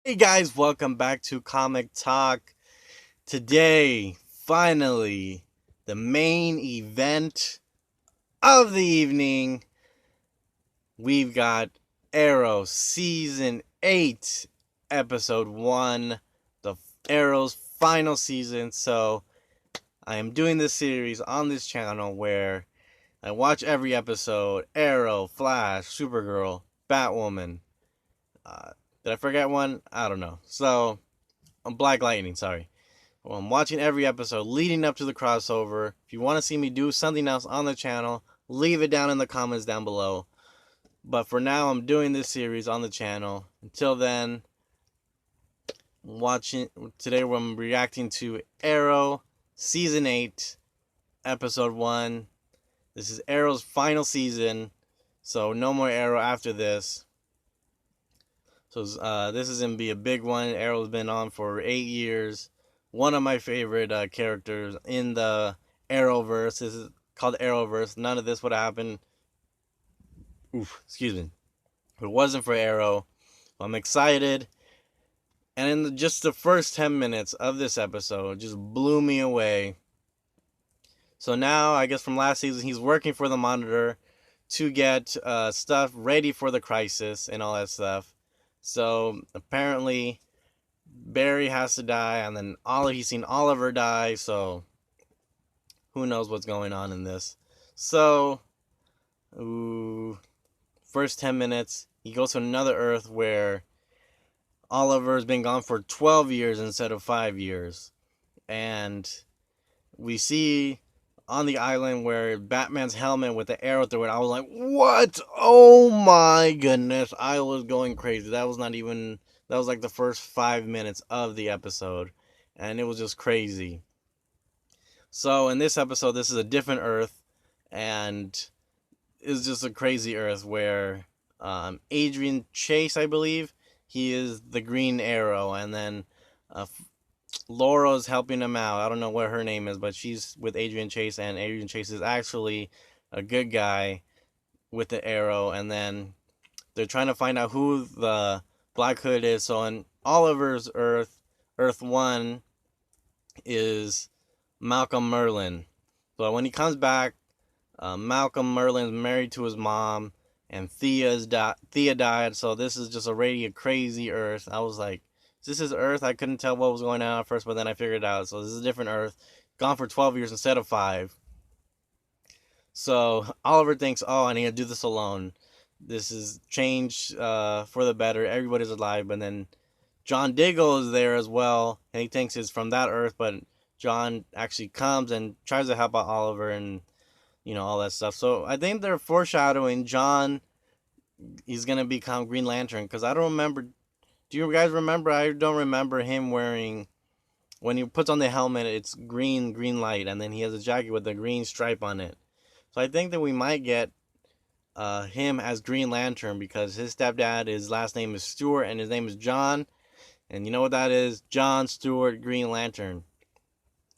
Hey guys, welcome back to Comic Talk. Today, finally, the main event of the evening. We've got Arrow Season 8, Episode 1, the Arrow's final season. So, I am doing this series on this channel where I watch every episode: Arrow, Flash, Supergirl, Batwoman. Uh, did I forget one? I don't know. So, Black Lightning, sorry. Well, I'm watching every episode leading up to the crossover. If you want to see me do something else on the channel, leave it down in the comments down below. But for now, I'm doing this series on the channel. Until then, watching today, I'm reacting to Arrow Season 8, Episode 1. This is Arrow's final season, so no more Arrow after this. So this is gonna be a big one. Arrow's been on for 8 years. One of my favorite characters in the Arrowverse. This is called Arrowverse. None of this would happen. Excuse me. If it wasn't for Arrow, I'm excited. And in just the first 10 minutes of this episode, just blew me away. So now, I guess from last season, he's working for the Monitor to get stuff ready for the crisis and all that stuff. So apparently, Barry has to die, and then he's seen Oliver die, so who knows what's going on in this. So, first 10 minutes, he goes to another Earth where Oliver's been gone for 12 years instead of 5 years. And we see on the island where Batman's helmet with the arrow through it, I was like, what? Oh my goodness. I was going crazy. That was like the first 5 minutes of the episode. And it was just crazy. So in this episode, this is a different Earth. And it's just a crazy Earth where Adrian Chase, I believe, he is the Green Arrow. And then Laura's helping him out. I don't know what her name is, but she's with Adrian Chase, and Adrian Chase is actually a good guy with the arrow. And then they're trying to find out who the Black Hood is. So in Oliver's Earth, Earth 1 is Malcolm Merlin. So when he comes back, Malcolm Merlin's married to his mom, and Thea died. So this is just already a crazy Earth. I was like, this is Earth. I couldn't tell what was going on at first, but then I figured it out. So this is a different Earth, gone for 12 years instead of 5. So Oliver thinks, oh, I need to do this alone. This is change for the better. Everybody's alive. But then John Diggle is there as well, and he thinks it's from that Earth, but John actually comes and tries to help out Oliver and all that stuff. So I think they're foreshadowing John. He's gonna become Green Lantern, because I don't remember. Do you guys remember? I don't remember him wearing, when he puts on the helmet, it's green light, and then he has a jacket with a green stripe on it. So I think that we might get him as Green Lantern, because his stepdad, his last name is Stewart, and his name is John. And you know what that is? John Stewart, Green Lantern.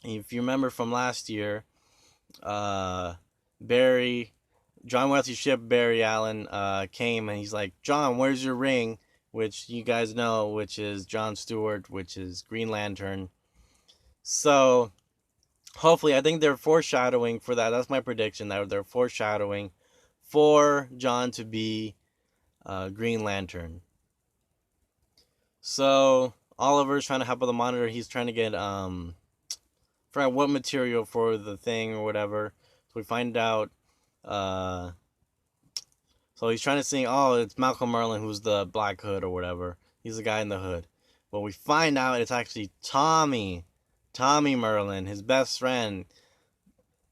If you remember from last year, Barry, John Wesley Shipp, Barry Allen came, and he's like, John, where's your ring? Which you guys know, which is John Stewart, which is Green Lantern. So hopefully, I think they're foreshadowing for that. That's my prediction, that they're foreshadowing for John to be Green Lantern. So Oliver's trying to help with the Monitor. He's trying to get forgot what material for the thing or whatever. So we find out. So he's trying to sing, oh, it's Malcolm Merlin who's the Black Hood or whatever. He's the guy in the hood. But we find out it's actually Tommy Merlin, his best friend.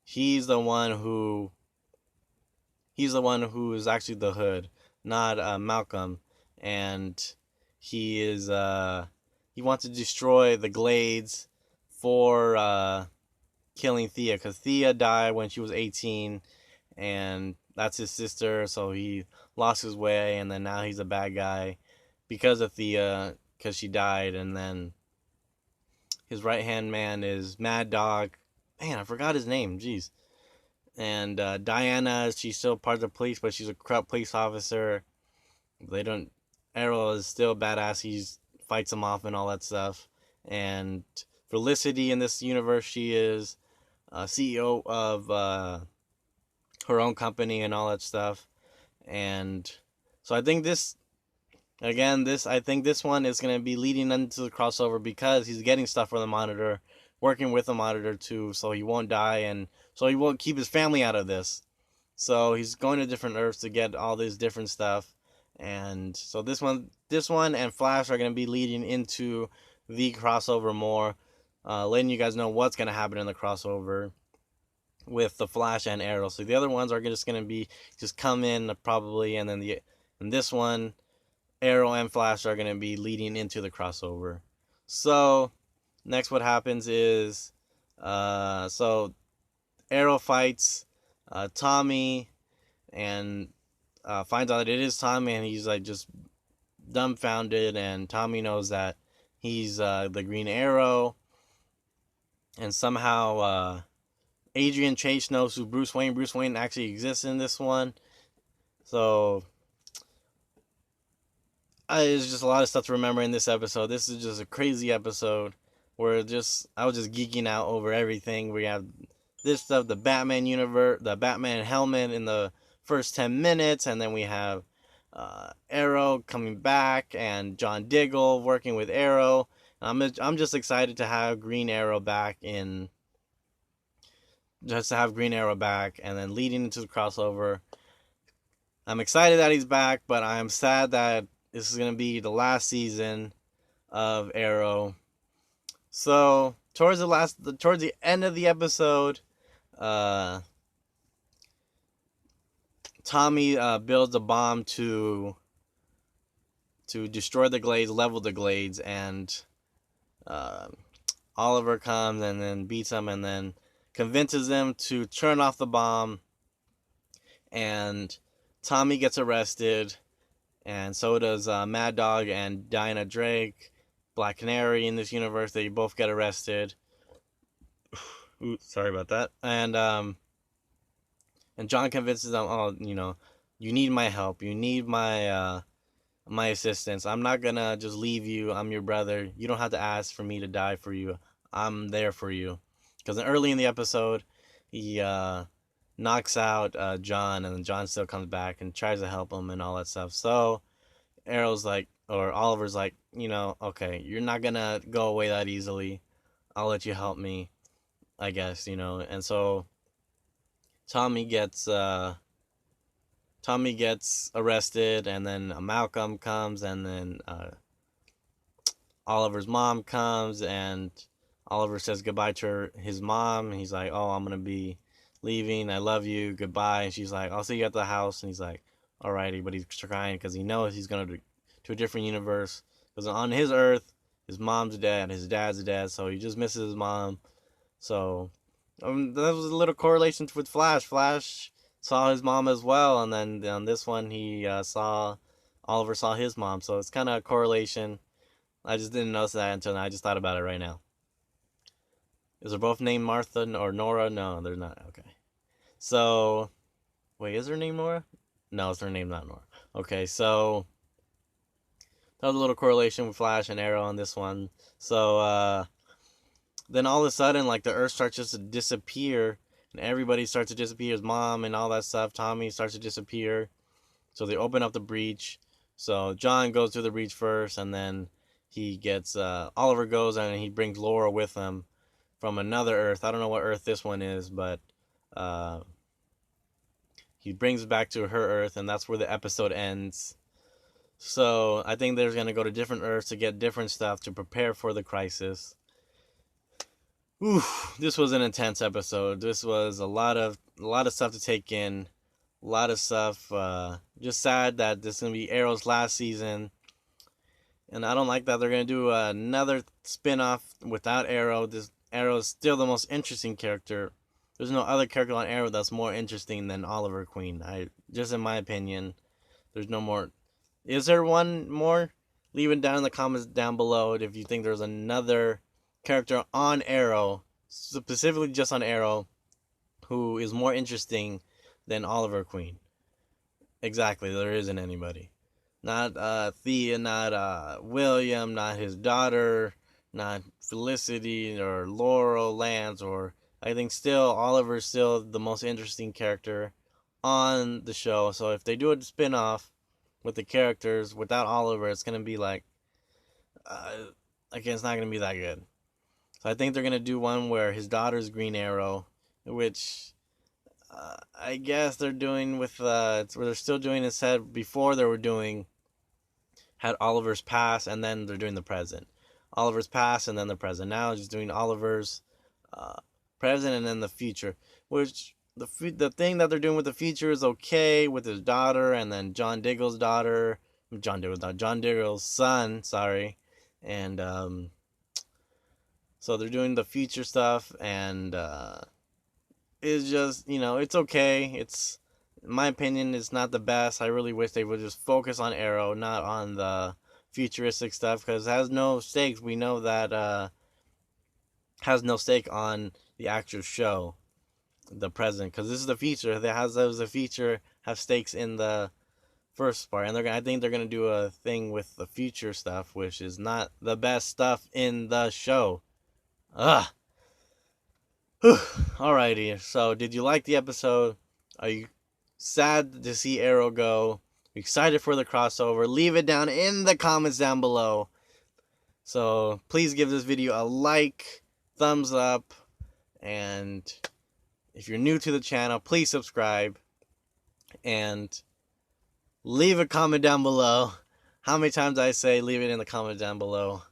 He's the one who is actually the hood, not Malcolm. And he wants to destroy the Glades for killing Thea, because Thea died when she was 18, and that's his sister, so he lost his way, and then now he's a bad guy because of Thea, because she died. And then his right hand man is Mad Dog. Man, I forgot his name. Jeez. And Diana, she's still part of the police, but she's a corrupt police officer. They don't. Arrow is still badass. He's fights him off and all that stuff. And Felicity in this universe, she is CEO of her own company and all that stuff. And so I think this again, I think this one is going to be leading into the crossover because he's getting stuff from the Monitor, working with the Monitor too, so he won't die and so he won't keep his family out of this. So he's going to different Earths to get all this different stuff, and so this one and Flash are going to be leading into the crossover more, letting you guys know what's going to happen in the crossover with the Flash and Arrow. So the other ones are just going to be just come in probably, and then this one, Arrow and Flash are going to be leading into the crossover. So next, what happens is, so Arrow fights Tommy and finds out that it is Tommy, and he's like just dumbfounded. And Tommy knows that he's the Green Arrow, and somehow Adrian Chase knows who Bruce Wayne. Bruce Wayne actually exists in this one, so there's just a lot of stuff to remember in this episode. This is just a crazy episode where I was just geeking out over everything. We have this stuff, the Batman universe, the Batman helmet in the first 10 minutes, and then we have Arrow coming back and John Diggle working with Arrow. I'm just excited to have Green Arrow back and then leading into the crossover. I'm excited that he's back, but I'm sad that this is going to be the last season of Arrow. So, towards the end of the episode, Tommy builds a bomb to destroy the Glades, level the Glades, and Oliver comes and then beats him and then convinces them to turn off the bomb, and Tommy gets arrested, and so does Mad Dog and Diana Drake, Black Canary in this universe. They both get arrested. Ooh, sorry about that. And John convinces them, oh, you need my help. You need my my assistance. I'm not gonna just leave you. I'm your brother. You don't have to ask for me to die for you. I'm there for you. Because early in the episode, he knocks out John, and then John still comes back and tries to help him and all that stuff. So Oliver's like, okay, you're not gonna go away that easily. I'll let you help me, I guess, And so Tommy gets arrested, and then Malcolm comes, and then Oliver's mom comes, and Oliver says goodbye to his mom. He's like, oh, I'm gonna be leaving. I love you. Goodbye. And she's like, I'll see you at the house. And he's like, alrighty. But he's crying because he knows he's going to a different universe. Because on his Earth, his mom's dead. His dad's dead. So he just misses his mom. So that was a little correlation with Flash. Flash saw his mom as well. And then on this one, Oliver saw his mom. So it's kind of a correlation. I just didn't notice that until now. I just thought about it right now. Is they both named Martha or Nora? No, they're not. Okay. So, wait, is her name Nora? No, it's her name not Nora. Okay, so that was a little correlation with Flash and Arrow on this one. So, then all of a sudden, like, the Earth starts just to disappear, and everybody starts to disappear. His mom and all that stuff. Tommy starts to disappear. So they open up the breach. So John goes through the breach first, and then he gets Oliver goes and he brings Laura with him from another Earth. I don't know what Earth this one is, but he brings back to her Earth, and that's where the episode ends. So I think they're going to go to different Earths to get different stuff to prepare for the crisis. Oof, this was an intense episode. This was a lot of stuff to take in. A lot of stuff. Just sad that this is going to be Arrow's last season. And I don't like that they're going to do another spin-off without Arrow. Arrow is still the most interesting character. There's no other character on Arrow that's more interesting than Oliver Queen. Just in my opinion, there's no more. Is there one more? Leave it down in the comments down below if you think there's another character on Arrow, specifically just on Arrow, who is more interesting than Oliver Queen. Exactly, there isn't anybody. Not Thea, not William, not his daughter, not Felicity or Laurel, Lance, or I think still Oliver's still the most interesting character on the show. So if they do a spin-off with the characters without Oliver, it's gonna be like uh, again, it's not gonna be that good. So I think they're gonna do one where his daughter's Green Arrow, which I guess they're doing with it's where they're still doing instead before they were doing had Oliver's past and then they're doing the present. Oliver's past and then the present. Now just doing Oliver's uh, present and then the future, which the thing that they're doing with the future is okay with his daughter and then John Diggle's daughter, John Diggle's son, sorry, and so they're doing the future stuff and it's just it's okay. It's in my opinion, it's not the best. I really wish they would just focus on Arrow, not on the futuristic stuff, because it has no stakes. We know that has no stake on the actual show, the present, because this is the future. That has those the future have stakes in the first part, and I think they're gonna do a thing with the future stuff, which is not the best stuff in the show. Ugh. Alrighty. So, did you like the episode? Are you sad to see Arrow go? Excited for the crossover? Leave it down in the comments down below. So please give this video a like, thumbs up, and if you're new to the channel, please subscribe and leave a comment down below. How many times I say leave it in the comments down below?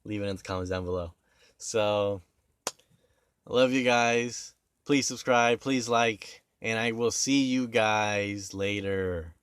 Leave it in the comments down below. So I love you guys. Please subscribe, please like, and I will see you guys later.